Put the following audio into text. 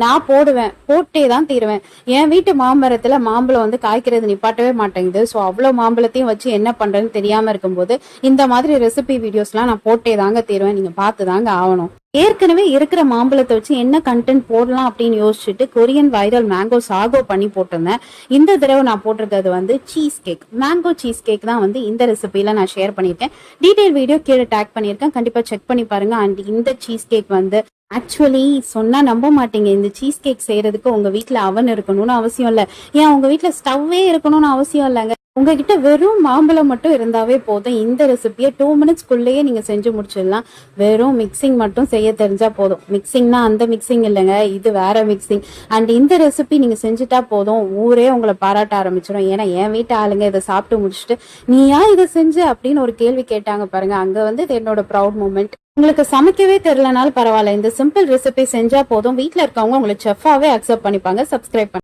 நான் போட்டே தான் தீருவேன். என் வீட்டு மாமரத்துல மாம்பழம் வந்து காய்க்கிறது நிப்பாட்டவே மாட்டேங்குது. ஸோ அவ்வளோ மாம்பழத்தையும் வச்சு என்ன பண்றேன்னு தெரியாம இருக்கும்போது இந்த மாதிரி ரெசிபி வீடியோஸ்லாம் நான் போட்டே தாங்க தீருவேன். நீங்க பார்த்து தாங்க ஆகணும். ஏற்கனவே இருக்கிற மாம்பழத்தை வச்சு என்ன கண்டென்ட் போடலாம் அப்படின்னு யோசிச்சுட்டு கொரியன் வைரல் மேங்கோ சாகோ பண்ணி போட்டிருந்தேன். இந்த தடவை நான் போட்டிருக்கிறது வந்து cheese cake, mango cheese cake தான் வந்து இந்த ரெசிபியில நான் ஷேர் பண்ணியிருக்கேன். டீடைல் வீடியோ கீழே டேக் பண்ணியிருக்கேன், கண்டிப்பா செக் பண்ணி பாருங்க. அண்ட் இந்த சீஸ் கேக் வந்து ஆக்சுவலி சொன்னா நம்ப மாட்டீங்க, இந்த சீஸ் கேக் செய்யறதுக்கு உங்க வீட்டுல அவன் இருக்கணும்னு அவசியம் இல்ல, ஏன் உங்க வீட்டுல ஸ்டவ்வே இருக்கணும்னு அவசியம் இல்லைங்க. உங்ககிட்ட வெறும் மாம்பழம் மட்டும் இருந்தாவே போதும். இந்த ரெசிபியை 2 மினிட்ஸ்க்குள்ளேயே நீங்க செஞ்சு முடிச்சிடலாம். வெறும் மிக்சிங் மட்டும் செய்ய தெரிஞ்சா போதும். மிக்சிங்னா அந்த மிக்சிங் இல்லைங்க, இது வேற மிக்சிங். அண்ட் இந்த ரெசிபி நீங்க செஞ்சுட்டா போதும், ஊரே உங்களை பாராட்ட ஆரம்பிச்சிடும். ஏன்னா என் வீட்டு ஆளுங்க இதை சாப்பிட்டு முடிச்சுட்டு நீயா இதை செஞ்சு அப்படின்னு ஒரு கேள்வி கேட்டாங்க பாருங்க, அங்க வந்து என்னோட ப்ரௌட் மூமெண்ட். உங்களுக்கு சமைக்கவே தெரியலனாலும் பரவாயில்ல, இந்த சிம்பிள் ரெசிபி செஞ்சா போதும், வீட்டுல இருக்கவங்க உங்களை செஃப்பாவே அக்செப்ட் பண்ணிப்பாங்க. சப்ஸ்கிரைப்